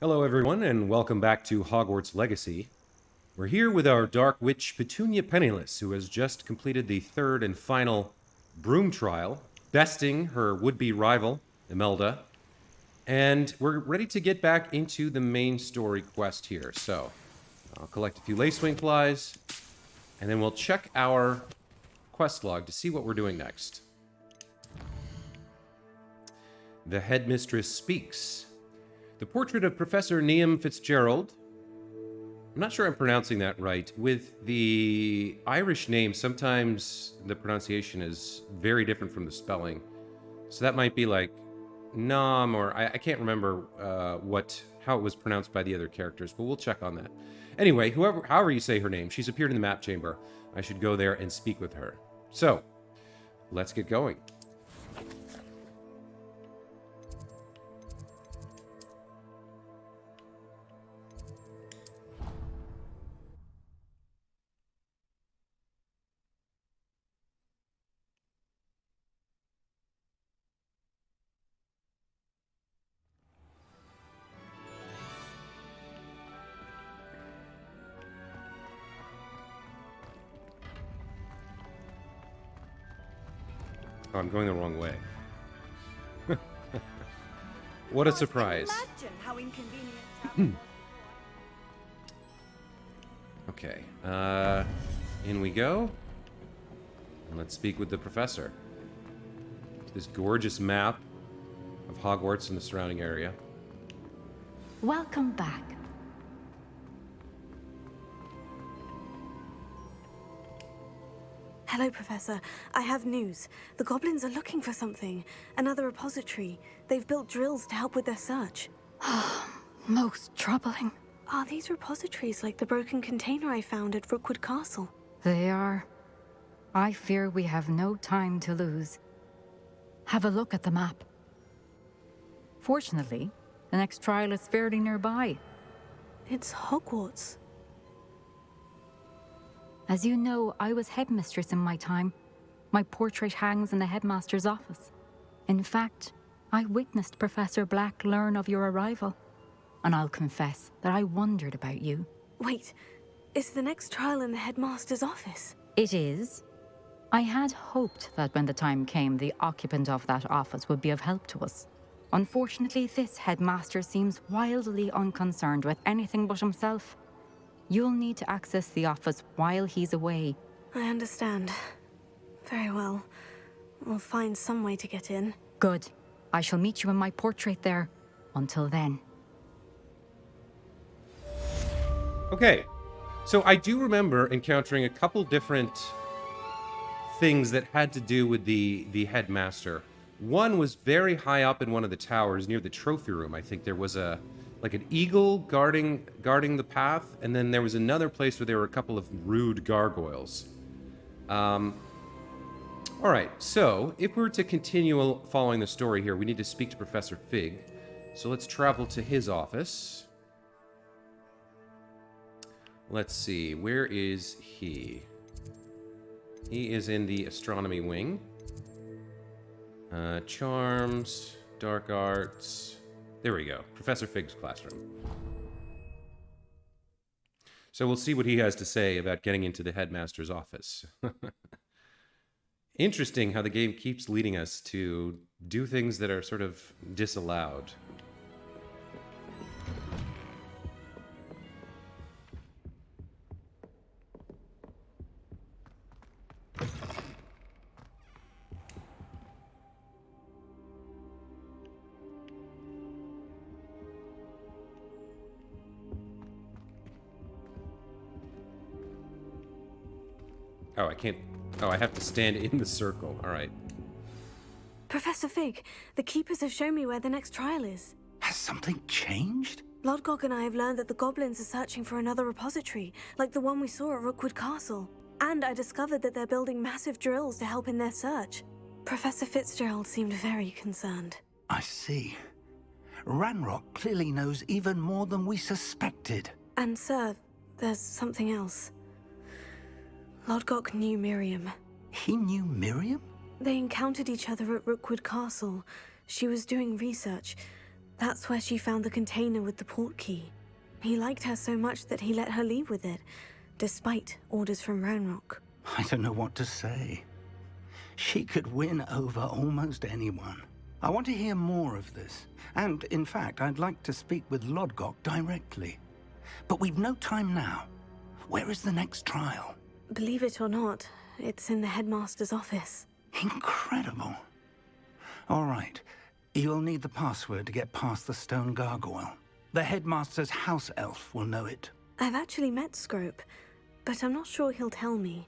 Hello, everyone, and welcome back to Hogwarts Legacy. We're here with our Dark Witch Petunia Penniless, who has just completed the third and final broom trial, besting her would-be rival, Imelda. And we're ready to get back into the main story quest here. So, I'll collect a few lacewing flies, and then we'll check our quest log to see what we're doing next. The Headmistress Speaks. The portrait of Professor Niamh Fitzgerald, I'm not sure I'm pronouncing that right, with the Irish name, sometimes the pronunciation is very different from the spelling. So that might be like Nam, or I can't remember how it was pronounced by the other characters, but we'll check on that. Anyway, however you say her name, she's appeared in the map chamber. I should go there and speak with her. So, let's get going. Oh, I'm going the wrong way. What a surprise. Imagine how inconvenient. Okay, in we go. And let's speak with the professor. This gorgeous map of Hogwarts and the surrounding area. Welcome back. Hello, Professor. I have news. The goblins are looking for something. Another repository. They've built drills to help with their search. Most troubling. Are these repositories like the broken container I found at Rookwood Castle? They are. I fear we have no time to lose. Have a look at the map. Fortunately, the next trial is fairly nearby. It's Hogwarts. As you know, I was headmistress in my time. My portrait hangs in the headmaster's office. In fact, I witnessed Professor Black learn of your arrival. And I'll confess that I wondered about you. Wait, is the next trial in the headmaster's office? It is. I had hoped that when the time came, the occupant of that office would be of help to us. Unfortunately, this headmaster seems wildly unconcerned with anything but himself. You'll need to access the office while he's away. I understand. Very well. We'll find some way to get in. Good. I shall meet you in my portrait there. Until then. Okay, so I do remember encountering a couple different things that had to do with the headmaster. One was very high up in one of the towers near the trophy room. I think there was like an eagle guarding the path, and then there was another place where there were a couple of rude gargoyles. All right, so if we were to continue following the story here, we need to speak to Professor Fig. So let's travel to his office. Let's see, where is he? He is in the astronomy wing. Charms, dark arts. There we go, Professor Fig's classroom. So we'll see what he has to say about getting into the headmaster's office. Interesting how the game keeps leading us to do things that are sort of disallowed. Oh, I can't... Oh, I have to stand in the circle. All right. Professor Fig, the Keepers have shown me where the next trial is. Has something changed? Lodgok and I have learned that the goblins are searching for another repository, like the one we saw at Rookwood Castle. And I discovered that they're building massive drills to help in their search. Professor Fitzgerald seemed very concerned. I see. Ranrock clearly knows even more than we suspected. And sir, there's something else. Lodgok knew Miriam. He knew Miriam? They encountered each other at Rookwood Castle. She was doing research. That's where she found the container with the port key. He liked her so much that he let her leave with it, despite orders from Ranrock. I don't know what to say. She could win over almost anyone. I want to hear more of this. And, in fact, I'd like to speak with Lodgok directly. But we've no time now. Where is the next trial? Believe it or not, it's in the headmaster's office. Incredible. All right. You'll need the password to get past the stone gargoyle. The headmaster's house elf will know it. I've actually met Scrope, but I'm not sure he'll tell me.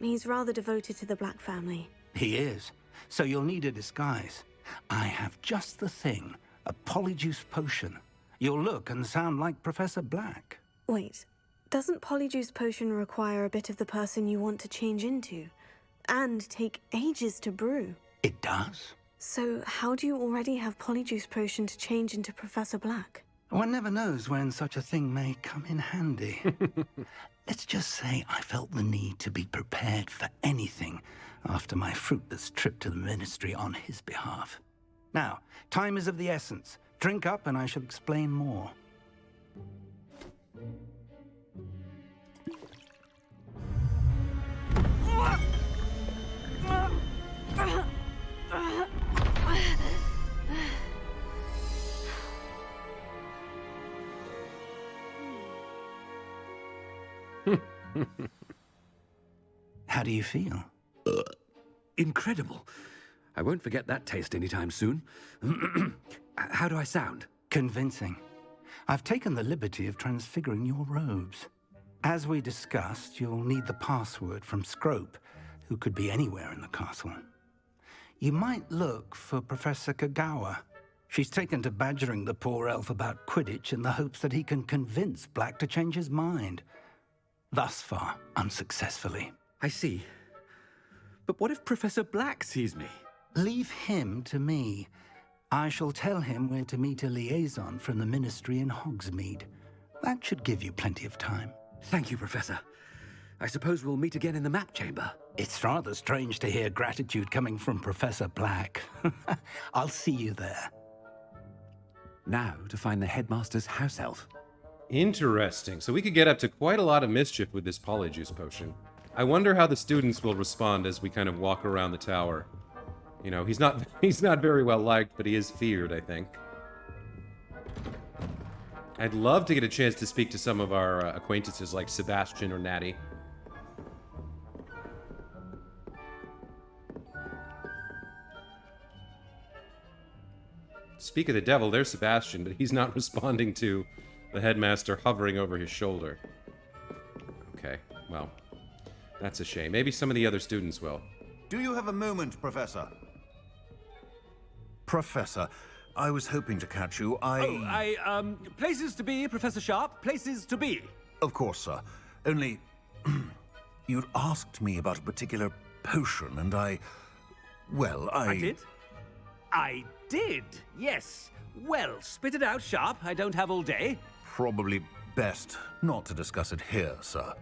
He's rather devoted to the Black family. He is. So you'll need a disguise. I have just the thing. A polyjuice potion. You'll look and sound like Professor Black. Wait, doesn't Polyjuice Potion require a bit of the person you want to change into? And take ages to brew? It does. So how do you already have Polyjuice Potion to change into Professor Black? One never knows when such a thing may come in handy. Let's just say I felt the need to be prepared for anything after my fruitless trip to the Ministry on his behalf. Now, time is of the essence. Drink up and I shall explain more. How do you feel? Incredible. I won't forget that taste anytime soon. How do I sound? Convincing. I've taken the liberty of transfiguring your robes. As we discussed, you'll need the password from Scrope, who could be anywhere in the castle. You might look for Professor Kagawa. She's taken to badgering the poor elf about Quidditch in the hopes that he can convince Black to change his mind. Thus far, unsuccessfully. I see. But what if Professor Black sees me? Leave him to me. I shall tell him where to meet a liaison from the Ministry in Hogsmeade. That should give you plenty of time. Thank you, Professor. I suppose we'll meet again in the map chamber. It's rather strange to hear gratitude coming from Professor Black. I'll see you there. Now to find the headmaster's house elf. Interesting. So we could get up to quite a lot of mischief with this Polyjuice Potion. I wonder how the students will respond as we kind of walk around the tower. You know, he's not very well liked, but he is feared, I think. I'd love to get a chance to speak to some of our acquaintances like Sebastian or Natty. Speak of the devil, there's Sebastian, but he's not responding to the headmaster hovering over his shoulder. Okay, well, that's a shame. Maybe some of the other students will. Do you have a moment, Professor? Professor, I was hoping to catch you. Places to be, Professor Sharp. Places to be. Of course, sir. Only, you'd asked me about a particular potion, and I did? I did, yes. Well, spit it out, Sharp. I don't have all day. Probably best not to discuss it here, sir.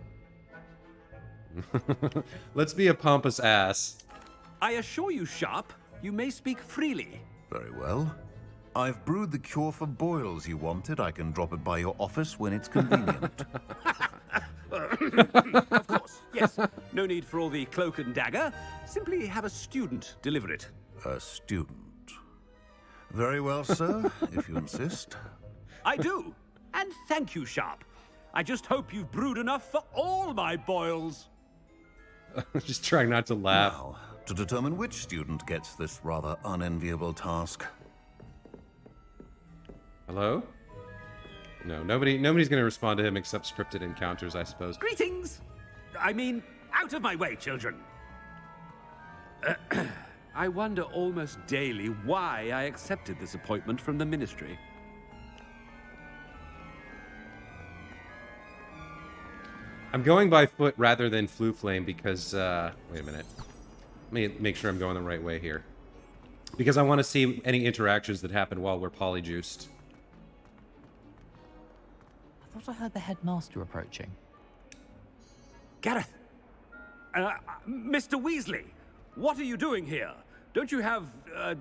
Let's be a pompous ass. I assure you, Sharp, you may speak freely. Very well. I've brewed the cure for boils you wanted. I can drop it by your office when it's convenient. Of course, yes. No need for all the cloak and dagger. Simply have a student deliver it. A student. Very well, sir, if you insist. I do. And thank you, Sharp. I just hope you've brewed enough for all my boils. Just trying not to laugh. Now, to determine which student gets this rather unenviable task. Hello? No, nobody's going to respond to him except scripted encounters, I suppose. Greetings! I mean, out of my way, children. I wonder almost daily why I accepted this appointment from the Ministry. I'm going by foot rather than Flu Flame because, wait a minute. Let me make sure I'm going the right way here. Because I want to see any interactions that happen while we're polyjuiced. I thought I heard the headmaster approaching. Gareth! Mr. Weasley! What are you doing here? Don't you have,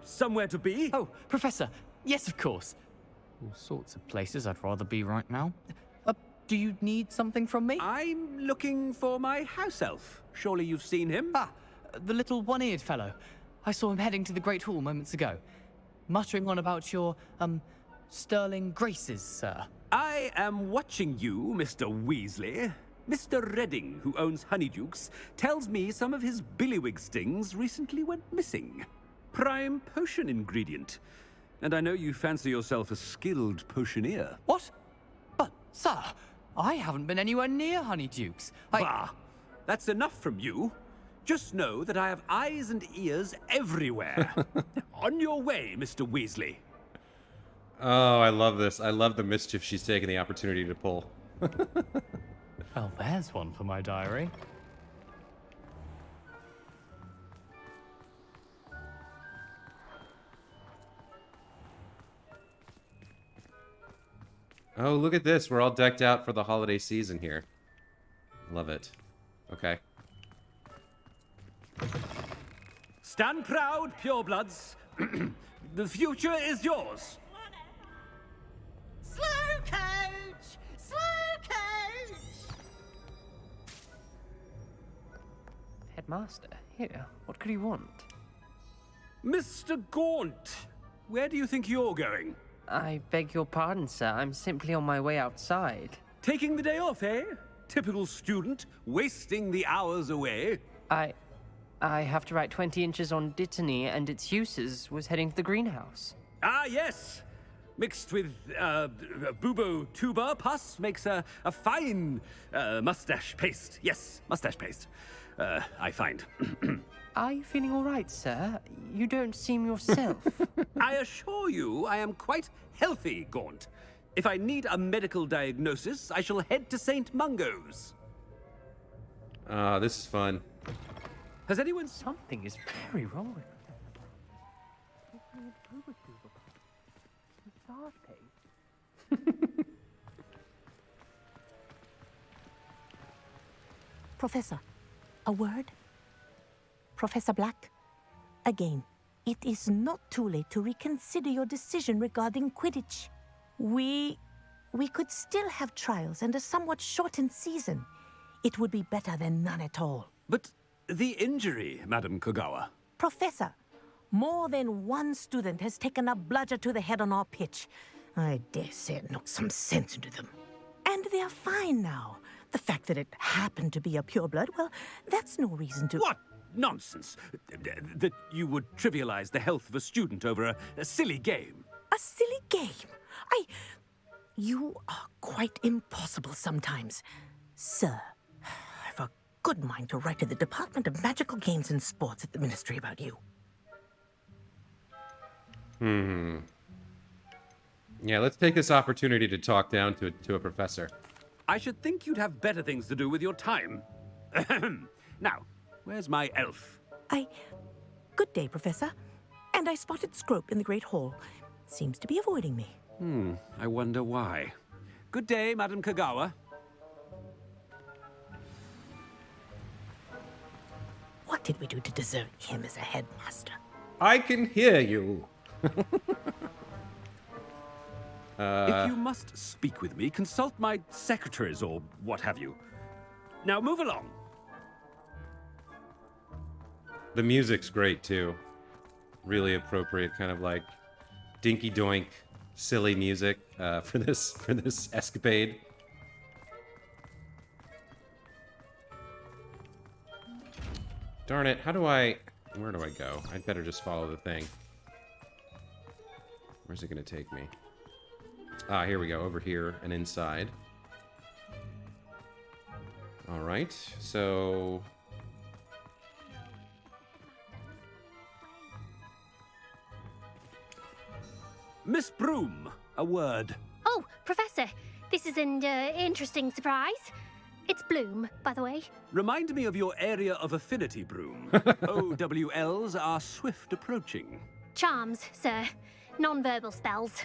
somewhere to be? Oh, Professor! Yes, of course. All sorts of places I'd rather be right now. Do you need something from me? I'm looking for my house elf. Surely you've seen him? Ah, the little one-eared fellow. I saw him heading to the Great Hall moments ago, muttering on about your, sterling graces, sir. I am watching you, Mr. Weasley. Mr. Redding, who owns Honeydukes, tells me some of his billywig stings recently went missing. Prime potion ingredient. And I know you fancy yourself a skilled potioneer. What? But, sir, I haven't been anywhere near Honeydukes. Bah! That's enough from you. Just know that I have eyes and ears everywhere. On your way, Mr. Weasley. Oh, I love this. I love the mischief she's taking the opportunity to pull. Well, there's one for my diary. Oh, look at this. We're all decked out for the holiday season here. Love it. Okay. Stand proud, purebloods. The future is yours. Slow coach! Slow coach! Headmaster, here. What could he want? Mr. Gaunt, where do you think you're going? I beg your pardon, sir. I'm simply on my way outside. Taking the day off, eh? Typical student, wasting the hours away. I have to write 20 inches on Dittany and its uses. Was heading to the greenhouse. Ah, yes. Mixed with bubo tuber pus makes a fine mustache paste. Yes, mustache paste. I find. Are you feeling all right, sir? You don't seem yourself. I assure you I am quite healthy, Gaunt. If I need a medical diagnosis, I shall head to St. Mungo's. This is fun. Has anyone... Something is very wrong with Professor, a word? Professor Black, again, it is not too late to reconsider your decision regarding Quidditch. We could still have trials and a somewhat shortened season. It would be better than none at all. But the injury, Madam Kogawa. Professor, more than one student has taken a bludger to the head on our pitch. I dare say it knocked some sense into them. And they're fine now. The fact that it happened to be a pureblood, well, that's no reason to... What nonsense! That you would trivialize the health of a student over a silly game. A silly game? You are quite impossible sometimes. Sir, I've a good mind to write to the Department of Magical Games and Sports at the Ministry about you. Yeah, let's take this opportunity to talk down to a professor. I should think you'd have better things to do with your time. Now, where's my elf? Good day, Professor. And I spotted Scrope in the Great Hall. Seems to be avoiding me. I wonder why. Good day, Madam Kogawa. What did we do to deserve him as a headmaster? I can hear you. If you must speak with me, consult my secretaries or what have you. Now move along. The music's great too. Really appropriate, kind of like dinky doink, silly music for this escapade. Darn it! Where do I go? I'd better just follow the thing. Where's it gonna take me? Ah, here we go. Over here and inside. All right. So. Miss Broom, a word. Oh, Professor, this is an interesting surprise. It's Bloom, by the way. Remind me of your area of affinity, Broom. OWLs are swift approaching. Charms, sir. Non-verbal spells.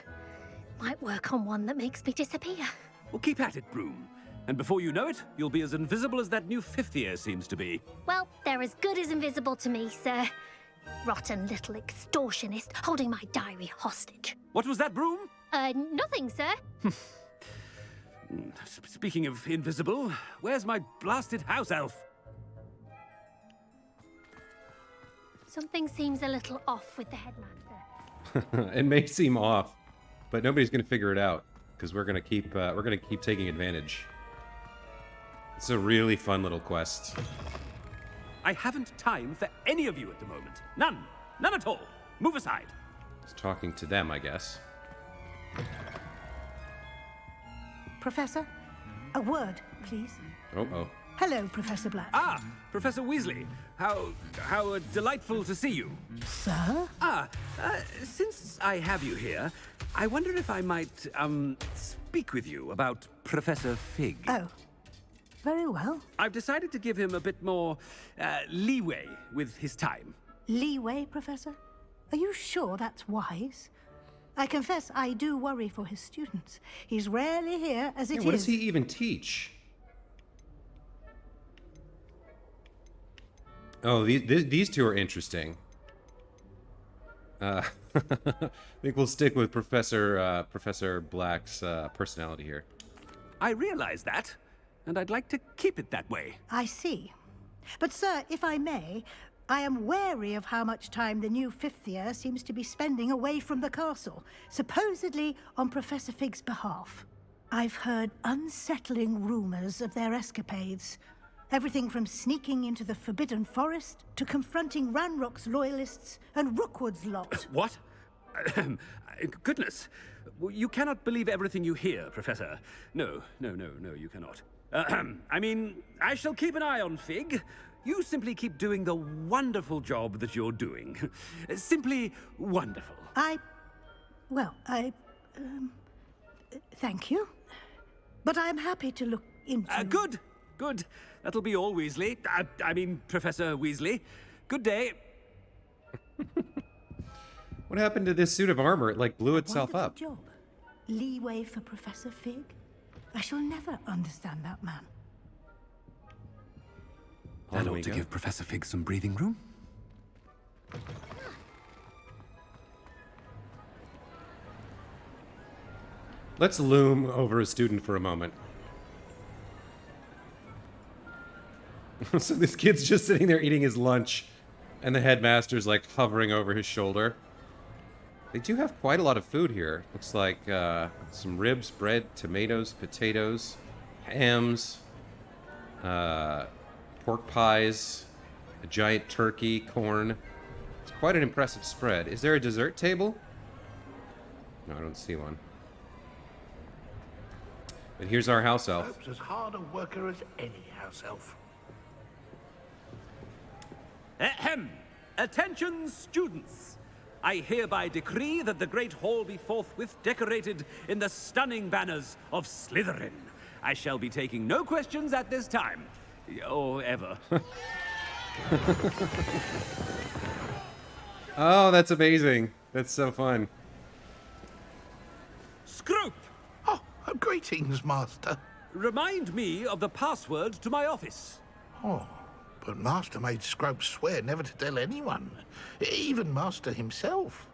Might work on one that makes me disappear. Well, keep at it, Broom. And before you know it, you'll be as invisible as that new fifth year seems to be. Well, they're as good as invisible to me, sir. Rotten little extortionist holding my diary hostage. What was that, Broom? Nothing, sir. Speaking of invisible, where's my blasted house elf? Something seems a little off with the headmaster. It may seem off, but nobody's gonna figure it out because we're gonna keep taking advantage. It's a really fun little quest. I haven't time for any of you at the moment. None. None at all. Move aside. Just talking to them, I guess. Professor, a word, please. Oh. Hello, Professor Black. Ah, Professor Weasley. How delightful to see you. Sir? Since I have you here, I wonder if I might, speak with you about Professor Fig. Oh, very well. I've decided to give him a bit more, leeway with his time. Leeway, Professor? Are you sure that's wise? I confess I do worry for his students. He's rarely here as it is. What does he even teach? Oh, these two are interesting. I think we'll stick with Professor Black's personality here. I realize that, and I'd like to keep it that way. I see. But, sir, if I may, I am wary of how much time the new fifth year seems to be spending away from the castle, supposedly on Professor Fig's behalf. I've heard unsettling rumors of their escapades. Everything from sneaking into the Forbidden Forest to confronting Ranrock's loyalists and Rookwood's lot. What? Goodness. You cannot believe everything you hear, Professor. No, you cannot. I mean, I shall keep an eye on Fig. You simply keep doing the wonderful job that you're doing. Simply wonderful. Thank you. But I'm happy to look into... Good. That'll be all, Weasley. I mean, Professor Weasley. Good day. What happened to this suit of armor? It, like, blew itself Wonderful up. Job. Leeway for Professor Fig? I shall never understand that man. That ought to give Professor Fig some breathing room. Let's loom over a student for a moment. So this kid's just sitting there eating his lunch, and the headmaster's like hovering over his shoulder. They do have quite a lot of food here. Looks like some ribs, bread, tomatoes, potatoes, hams, pork pies, a giant turkey, corn. It's quite an impressive spread. Is there a dessert table? No, I don't see one. But here's our house elf. Hope's as hard a worker as any house elf. Ahem! Attention, students! I hereby decree that the Great Hall be forthwith decorated in the stunning banners of Slytherin. I shall be taking no questions at this time. Or ever. Oh, that's amazing. That's so fun. Scrope! Oh, greetings, Master. Remind me of the password to my office. Oh, but Master made Scrope swear never to tell anyone, even Master himself.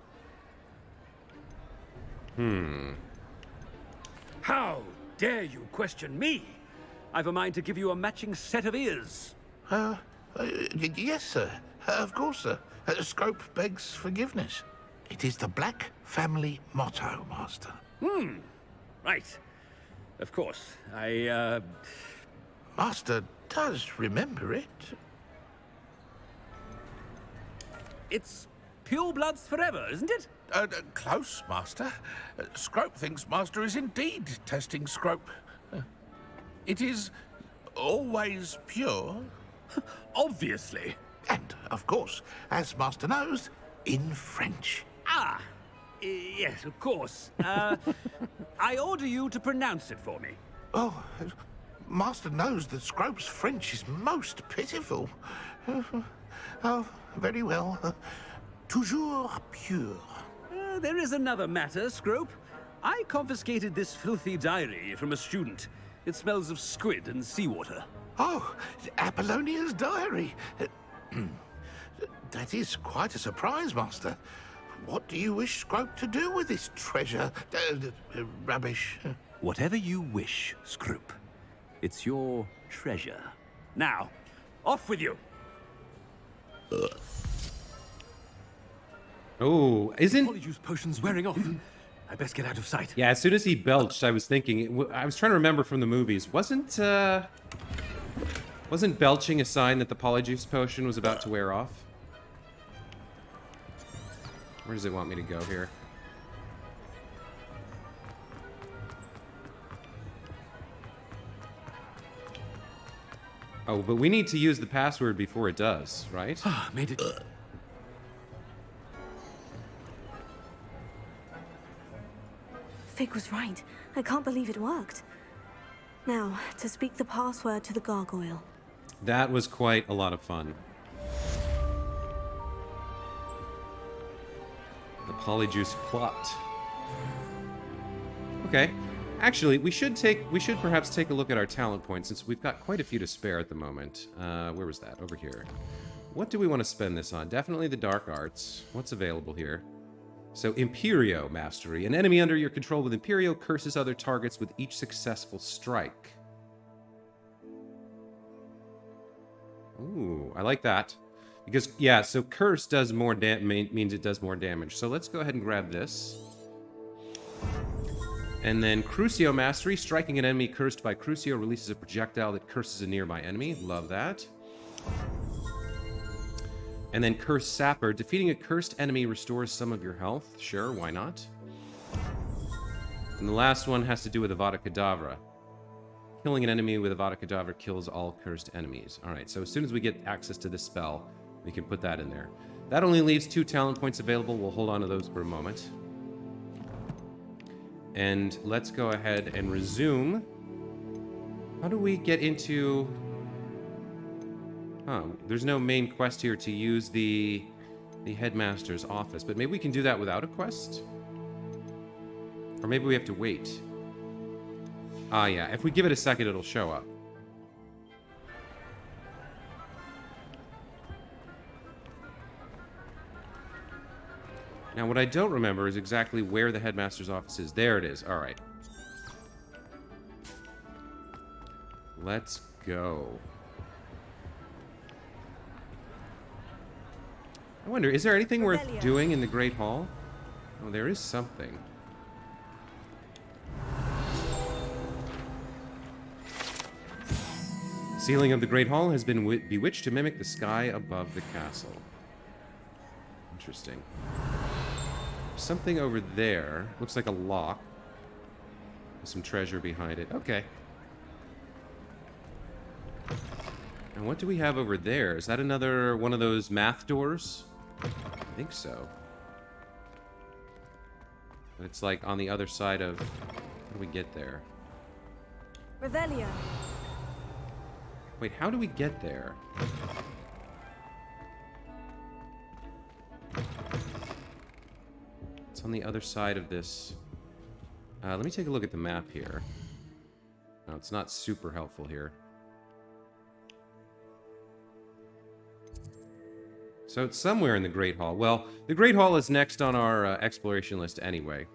How dare you question me? I've a mind to give you a matching set of ears. Yes, sir. Of course, sir. Scrope begs forgiveness. It is the Black family motto, Master. Right. Of course. Master does remember it. It's pure bloods forever, isn't it? Close, Master. Scrope thinks Master is indeed testing Scrope. It is always pure. Obviously. And, of course, as Master knows, in French. Yes, of course. I order you to pronounce it for me. Oh, Master knows that Scrope's French is most pitiful. Oh, very well. Toujours pure. There is another matter, Scrope. I confiscated this filthy diary from a student. It smells of squid and seawater. Oh, Apollonia's diary. That is quite a surprise, Master. What do you wish Scrope to do with this treasure? Rubbish. Whatever you wish, Scrope. It's your treasure. Now, off with you! Oh, isn't... Polyjuice potion's wearing off. I best get out of sight. Yeah, as soon as he belched, I was thinking... I was trying to remember from the movies. Wasn't belching a sign that the Polyjuice potion was about to wear off? Where does it want me to go here? Oh, but we need to use the password before it does, right? Made it. Fig was right. I can't believe it worked. Now, to speak the password to the gargoyle. That was quite a lot of fun. The Polyjuice plot. Okay. Actually, we should perhaps take a look at our talent points, since we've got quite a few to spare at the moment. Where was that? Over here. What do we want to spend this on? Definitely the dark arts. What's available here? So, Imperio Mastery. An enemy under your control with Imperio curses other targets with each successful strike. Ooh, I like that. Because, yeah, so Curse does more means it does more damage. So let's go ahead and grab this. And then Crucio Mastery. Striking an enemy cursed by Crucio releases a projectile that curses a nearby enemy. Love that. And then Curse Sapper. Defeating a cursed enemy restores some of your health. Sure, why not? And the last one has to do with Avada Kedavra. Killing an enemy with Avada Kedavra kills all cursed enemies. Alright, so as soon as we get access to this spell, we can put that in there. That only leaves 2 talent points available. We'll hold on to those for a moment. And let's go ahead and resume. How do we get into... there's no main quest here to use the headmaster's office, but maybe we can do that without a quest? Or maybe we have to wait. Ah, yeah. If we give it a second, it'll show up. Now, what I don't remember is exactly where the headmaster's office is. There it is. All right. Let's go. I wonder, is there anything worth doing in the Great Hall? Oh, there is something. Ceiling of the Great Hall has been bewitched to mimic the sky above the castle. Interesting. Something over there. Looks like a lock. With some treasure behind it. Okay. And what do we have over there? Is that another one of those math doors? I think so. But it's like on the other side of... How do we get there? Revelio. Wait, how do we get there? It's on the other side of this. Let me take a look at the map here. No, it's not super helpful here. So it's somewhere in the Great Hall. Well, the Great Hall is next on our exploration list anyway.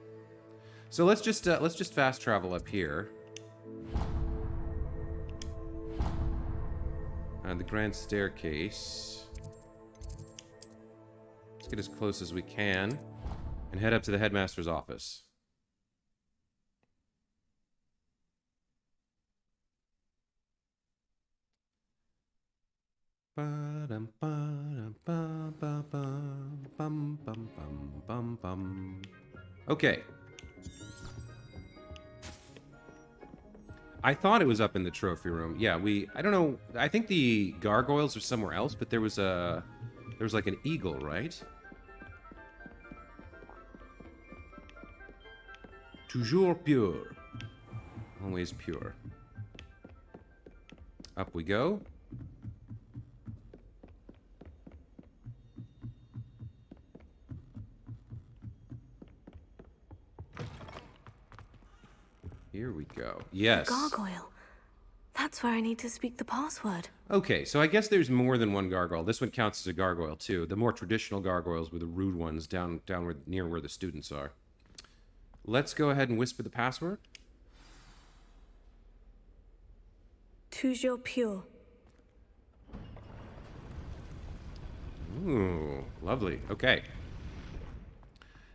So let's just fast travel up here. The Grand Staircase. Let's get as close as we can and head up to the headmaster's office. Okay. I thought it was up in the trophy room. Yeah, I don't know. I think the gargoyles are somewhere else, but there was like an eagle, right? Toujours pure. Always pure. Up we go. Here we go. Yes. Gargoyle. That That's where I need to speak the password. Okay, so I guess there's more than one gargoyle. This one counts as a gargoyle too. The more traditional gargoyles were the rude ones down near where the students are. Let's go ahead and whisper the password. Toujours pure. Ooh, lovely. Okay.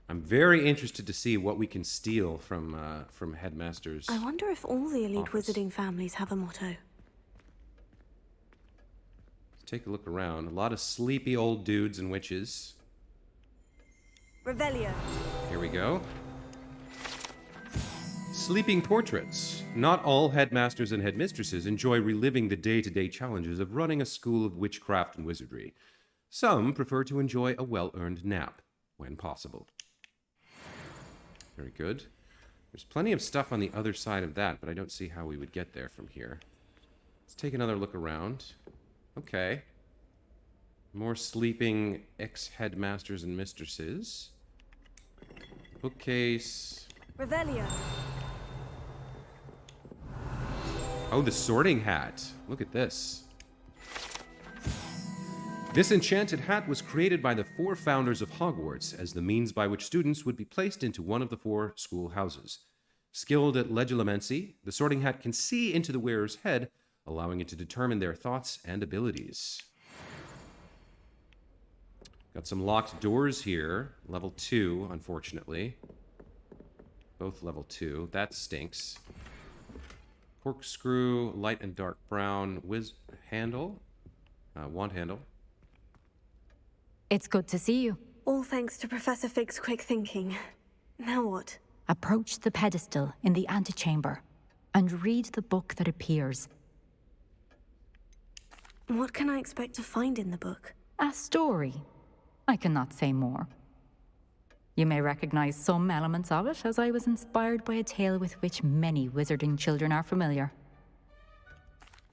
I'm very interested to see what we can steal from Headmaster's. I wonder if all the elite office. wizarding families have a motto. Let's take a look around. A lot of sleepy old dudes and witches. Revelio. Here we go. Sleeping portraits. Not all headmasters and headmistresses enjoy reliving the day-to-day challenges of running a school of witchcraft and wizardry. Some prefer to enjoy a well-earned nap, when possible. Very good. There's plenty of stuff on the other side of that, but I don't see how we would get there from here. Let's take another look around. Okay. More sleeping ex-headmasters and mistresses. Bookcase. Revelio. Oh, the sorting hat. Look at this. This enchanted hat was created by the 4 founders of Hogwarts as the means by which students would be placed into one of the 4 school houses. Skilled at legilimency, the sorting hat can see into the wearer's head, allowing it to determine their thoughts and abilities. Got some locked doors here. Level 2, unfortunately. Both level 2. That stinks. Corkscrew, light and dark brown, handle, wand handle. It's good to see you. All thanks to Professor Fig's quick thinking. Now what? Approach the pedestal in the antechamber and read the book that appears. What can I expect to find in the book? A story. I cannot say more. You may recognize some elements of it, as I was inspired by a tale with which many wizarding children are familiar.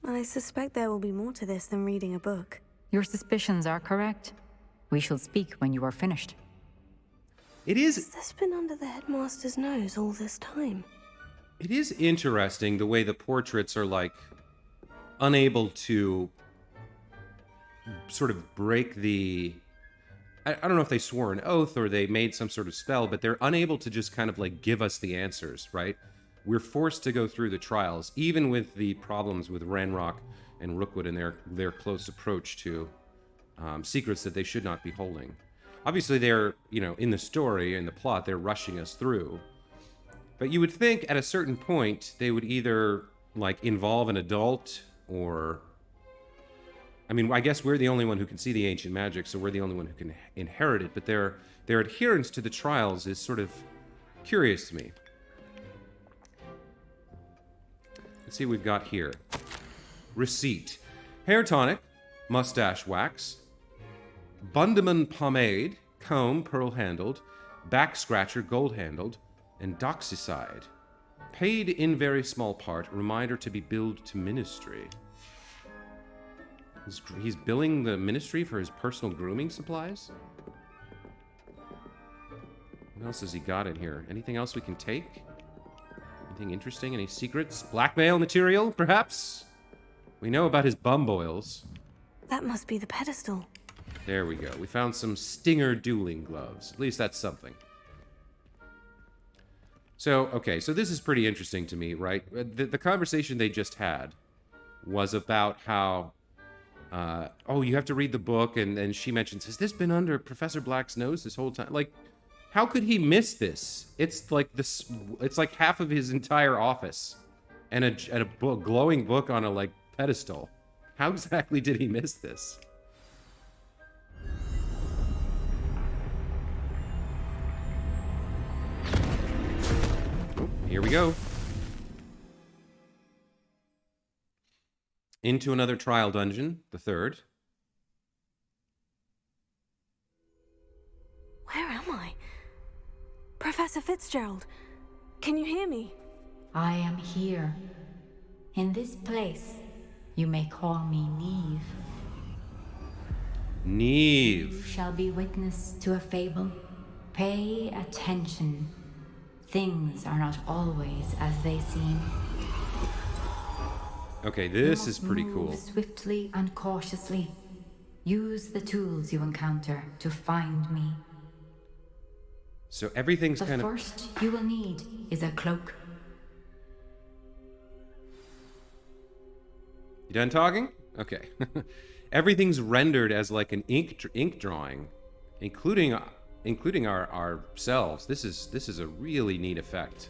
I suspect there will be more to this than reading a book. Your suspicions are correct. We shall speak when you are finished. Has this been under the headmaster's nose all this time? It is interesting the way the portraits are, like, unable to sort of break the... I don't know if they swore an oath or they made some sort of spell, but they're unable to just kind of, like, give us the answers, right? We're forced to go through the trials, even with the problems with Ranrock and Rookwood and their close approach to secrets that they should not be holding. Obviously, they're, in the story, in the plot, they're rushing us through. But you would think at a certain point, they would either, like, involve an adult or... I mean, I guess we're the only one who can see the ancient magic, so we're the only one who can inherit it, but their adherence to the trials is sort of curious to me. Let's see what we've got here. Receipt. Hair tonic, mustache wax, Bundaman pomade, comb, pearl-handled, back scratcher, gold-handled, and doxycide. Paid in very small part, reminder to be billed to ministry. He's billing the ministry for his personal grooming supplies? What else has he got in here? Anything else we can take? Anything interesting? Any secrets? Blackmail material, perhaps? We know about his bum boils. That must be the pedestal. There we go. We found some Stinger dueling gloves. At least that's something. So, okay, so this is pretty interesting to me, right? The conversation they just had was about how, oh, you have to read the book, and she mentions, has this been under Professor Black's nose this whole time? Like, how could he miss this? It's like this. It's like half of his entire office, and a book, glowing book on a like pedestal. How exactly did he miss this? Oh, here we go. Into another trial dungeon, the third. Where am I? Professor Fitzgerald, can you hear me? I am here. In this place, you may call me Niamh. Niamh. You shall be witness to a fable. Pay attention. Things are not always as they seem. Okay, You this must is pretty move cool. swiftly and cautiously. Use the tools you encounter to find me. So everything's The kind of... first you will need is a cloak. You done talking? Okay. Everything's rendered as like an ink drawing, including ourselves. This is a really neat effect.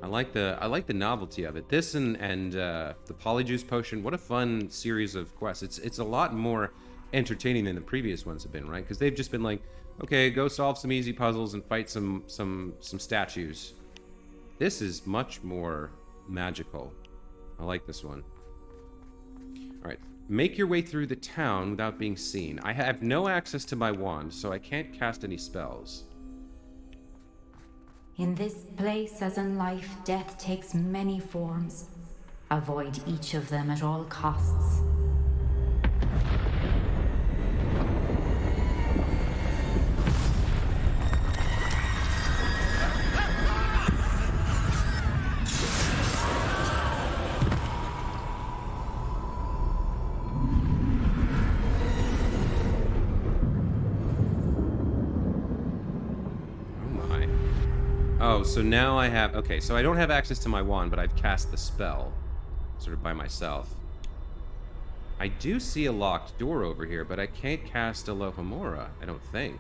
I like the novelty of it. This and the Polyjuice Potion. What a fun series of quests. It's a lot more entertaining than the previous ones have been, right? Because they've just been like, okay, go solve some easy puzzles and fight some statues. This is much more magical. I like this one. All right, make your way through the town without being seen. I have no access to my wand, so I can't cast any spells. In this place, as in life, death takes many forms. Avoid each of them at all costs. Oh, so now I have... Okay, so I don't have access to my wand, but I've cast the spell. Sort of by myself. I do see a locked door over here, but I can't cast Alohomora, I don't think.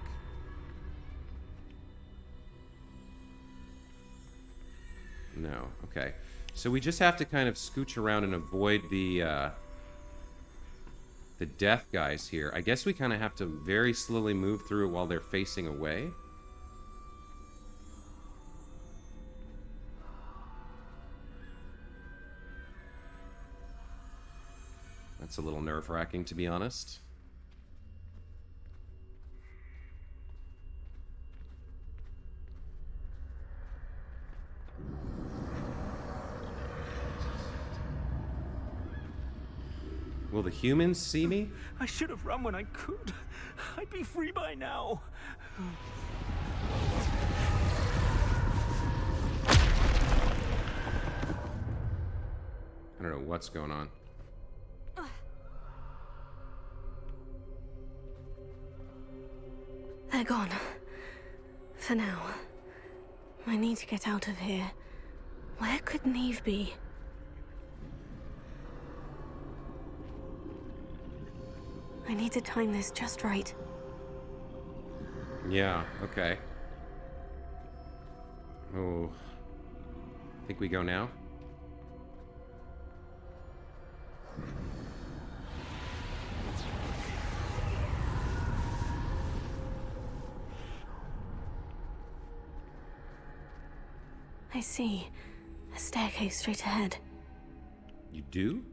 No, okay. So we just have to kind of scooch around and avoid the death guys here. I guess we kind of have to very slowly move through it while they're facing away. That's a little nerve-wracking, to be honest. Will the humans see me? I should have run when I could. I'd be free by now. I don't know what's going on. They're gone. For now. I need to get out of here. Where could Niamh be? I need to time this just right. Yeah, okay. Oh. Think we go now? I see. A staircase straight ahead. You do?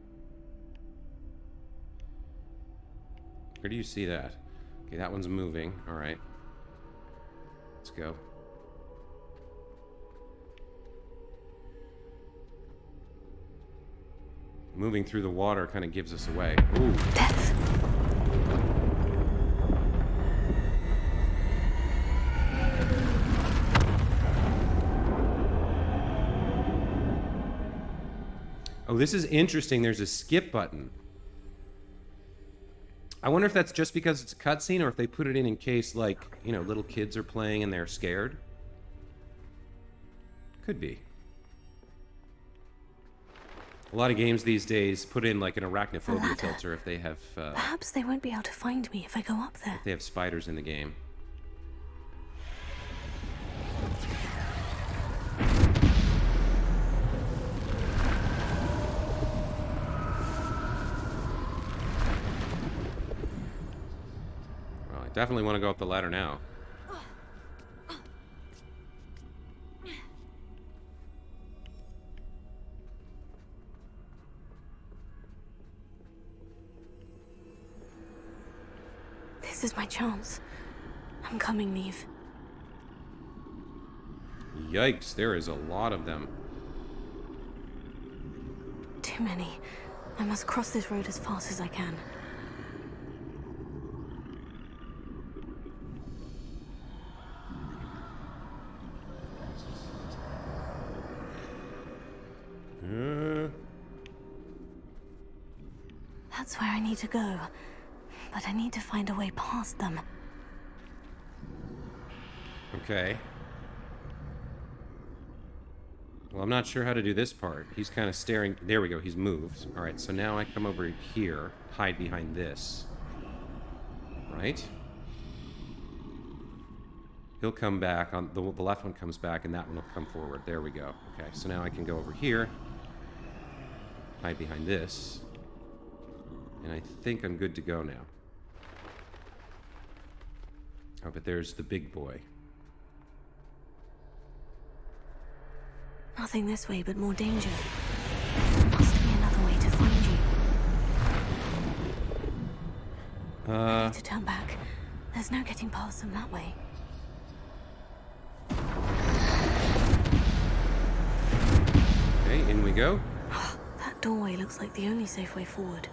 Where do you see that? Okay, that one's moving. All right. Let's go. Moving through the water kind of gives us away. Ooh. Death. Oh, this is interesting. There's a skip button. I wonder if that's just because it's a cutscene or if they put it in case, like, you know, little kids are playing and they're scared. Could be. A lot of games these days put in, like, an arachnophobia filter if they have... Perhaps they won't be able to find me if I go up there. if they have spiders in the game. Well, I definitely want to go up the ladder now. This is my chance. I'm coming, Niamh. Yikes, there is a lot of them. Too many. I must cross this road as fast as I can. That's where I need to go. But I need to find a way past them. Okay. Well, I'm not sure how to do this part. He's kind of staring. There we go. He's moved. All right, so now I come over here, hide behind this. Right? He'll come back. On the left one comes back, and that one will come forward. There we go. Okay, so now I can go over here, hide behind this, and I think I'm good to go now. Oh, but there's the big boy. Nothing this way, but more danger. Must be another way to find you. I need to turn back. There's no getting past them that way. Okay, in we go. That doorway looks like the only safe way forward.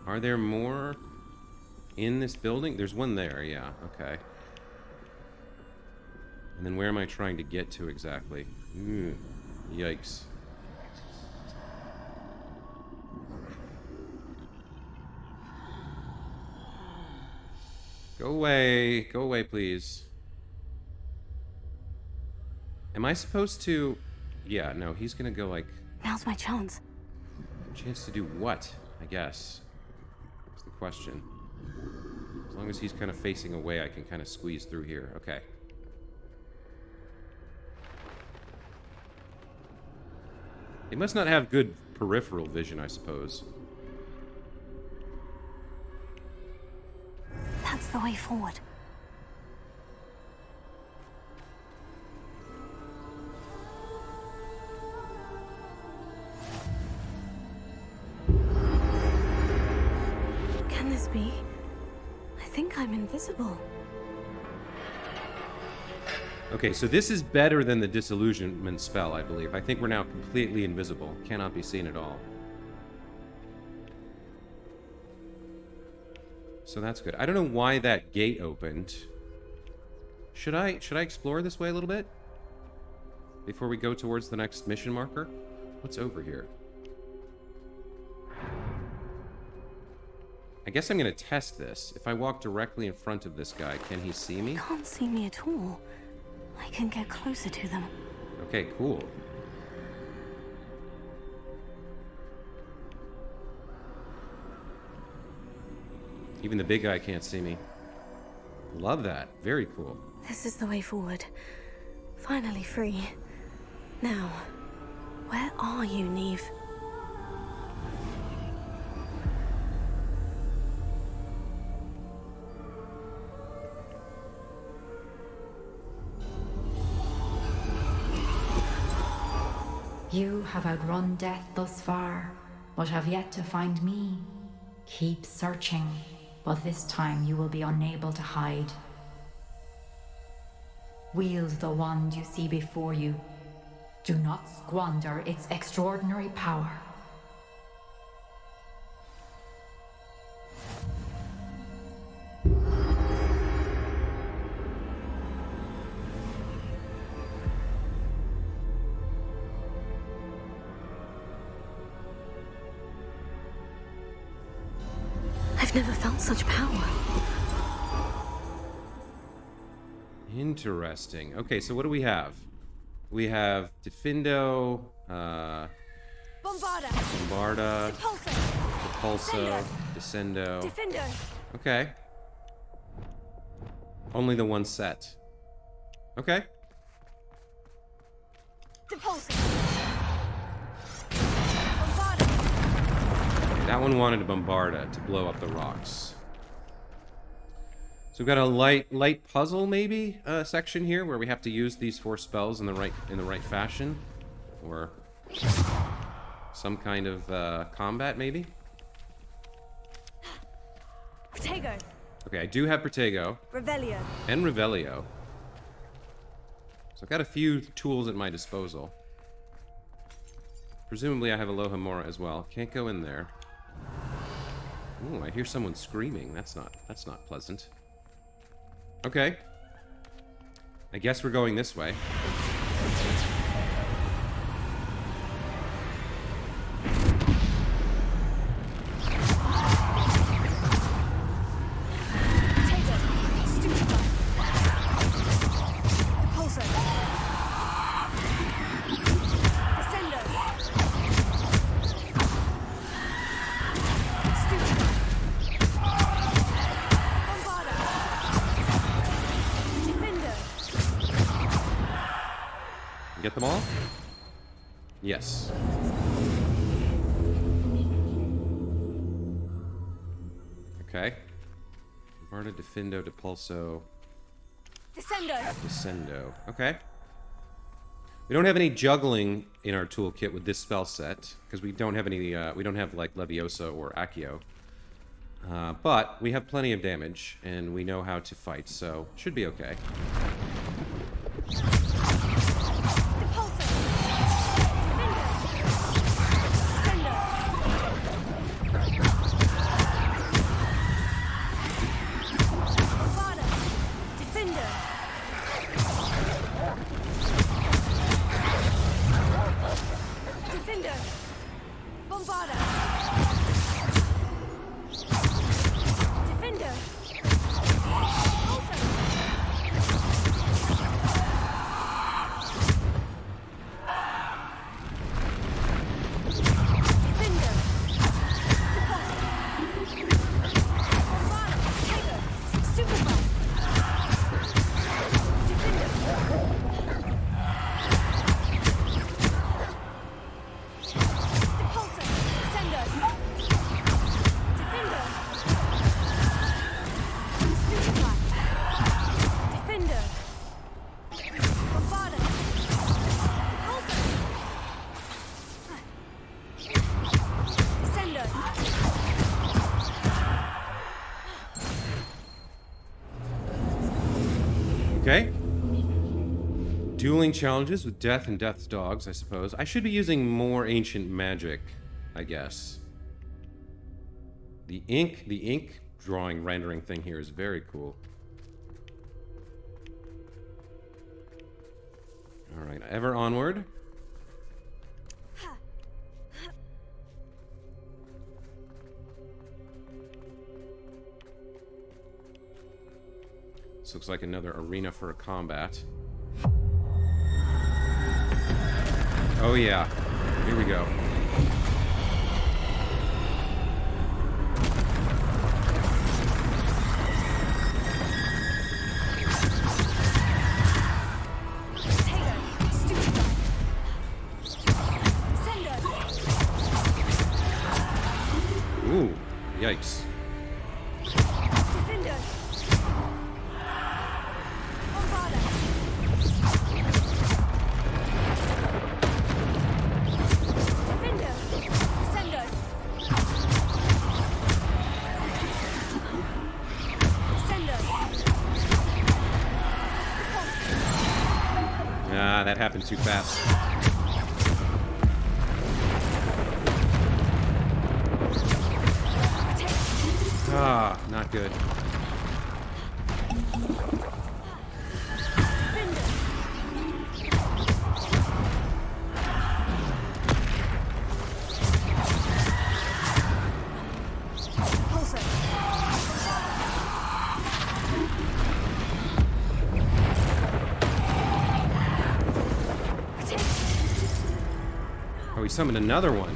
Are there more in this building? There's one there, yeah, okay. And then where am I trying to get to exactly? Yikes. Go away, please. Am I supposed to... Yeah, no, he's gonna go like... Now's my chance. Chance to do what, I guess? That's the question. As long as he's kind of facing away, I can kind of squeeze through here. Okay. They must not have good peripheral vision, I suppose. That's the way forward. Can this be? I think I'm invisible. Okay, so this is better than the disillusionment spell, I believe. I think we're now completely invisible. Cannot be seen at all. So that's good. I don't know why that gate opened. Should I explore this way a little bit? Before we go towards the next mission marker? What's over here? I guess I'm going to test this. If I walk directly in front of this guy, can he see me? They can't see me at all. I can get closer to them. Okay, cool. Even the big guy can't see me. Love that. Very cool. This is the way forward. Finally free. Now, where are you, Niamh? You have outrun death thus far, but have yet to find me. Keep searching, but this time you will be unable to hide. Wield the wand you see before you. Do not squander its extraordinary power. I've never felt such power. Interesting. Okay, so what do we have? We have Defindo, Bombarda. Repulso, Descendo. Defender. Okay. Only the one set. Okay. That one wanted a Bombarda to blow up the rocks. So we've got a light puzzle maybe section here where we have to use these 4 spells in the right fashion, or some kind of combat maybe. Protego. Okay, I do have Protego Revelio. and Revelio, so I've got a few tools at my disposal. Presumably I have Alohomora as well. Can't go in there. Ooh, I hear someone screaming. That's not pleasant. Okay. I guess we're going this way. Yes. Okay. Barda, Defendo, Depulso, Descendo. Okay. We don't have any juggling in our toolkit with this spell set because we don't have any. We don't have like Leviosa or Accio. But we have plenty of damage and we know how to fight, so should be okay. Okay. Dueling challenges with Death and Death's dogs, I suppose. I should be using more ancient magic, I guess. The ink drawing rendering thing here is very cool. Alright, ever onward. This looks like another arena for a combat. Oh yeah, here we go. Ooh, yikes. That happened too fast. Ah, not good. Oh, he summoned another one.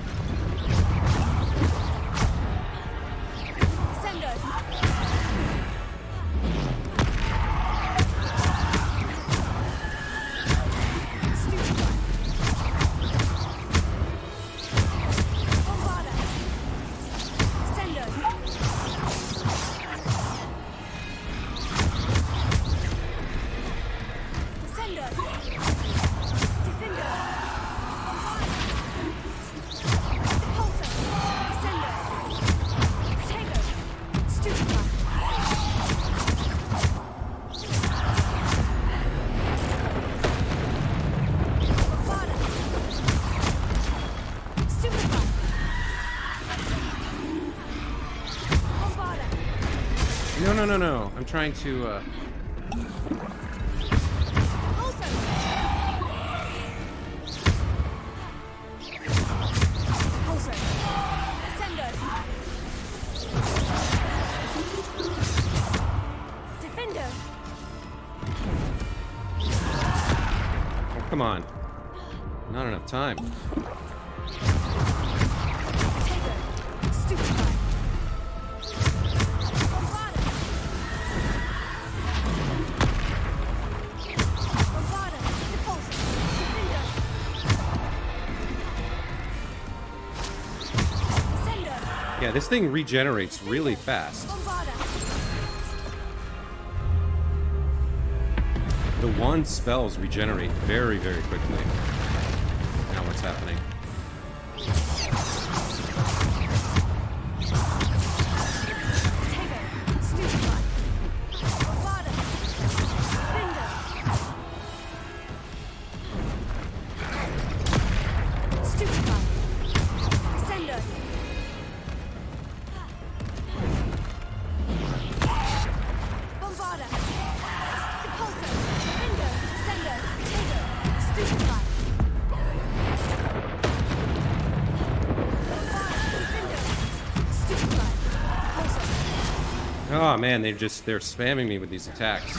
No. I'm trying to, Oh, come on. Not enough time. Yeah, this thing regenerates really fast. The wand spells regenerate very, very quickly. Now what's happening? Oh man, they're spamming me with these attacks.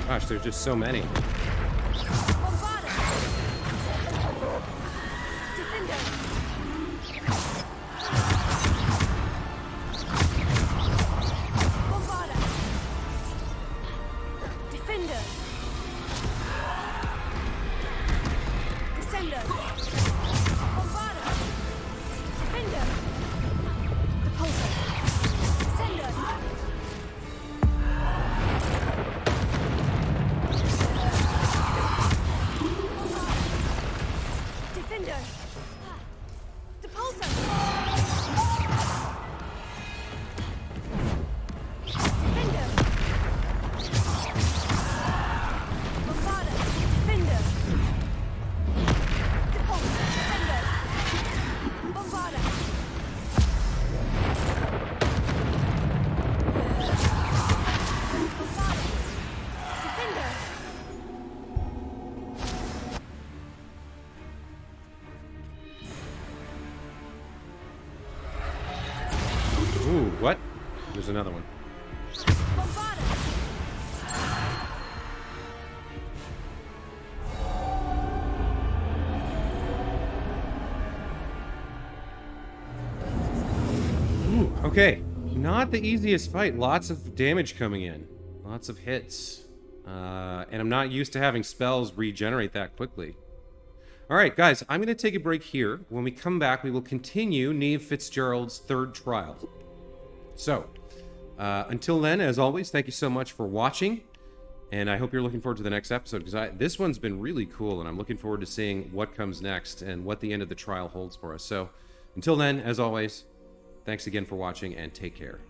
Gosh, there's just so many. Ooh, what? There's another one. Ooh, okay. Not the easiest fight. Lots of damage coming in. Lots of hits. And I'm not used to having spells regenerate that quickly. Alright, guys, I'm going to take a break here. When we come back, we will continue Niamh Fitzgerald's third trial. So, until then, as always, thank you so much for watching. And I hope you're looking forward to the next episode, because this one's been really cool, and I'm looking forward to seeing what comes next and what the end of the trial holds for us. So, until then, as always, thanks again for watching, and take care.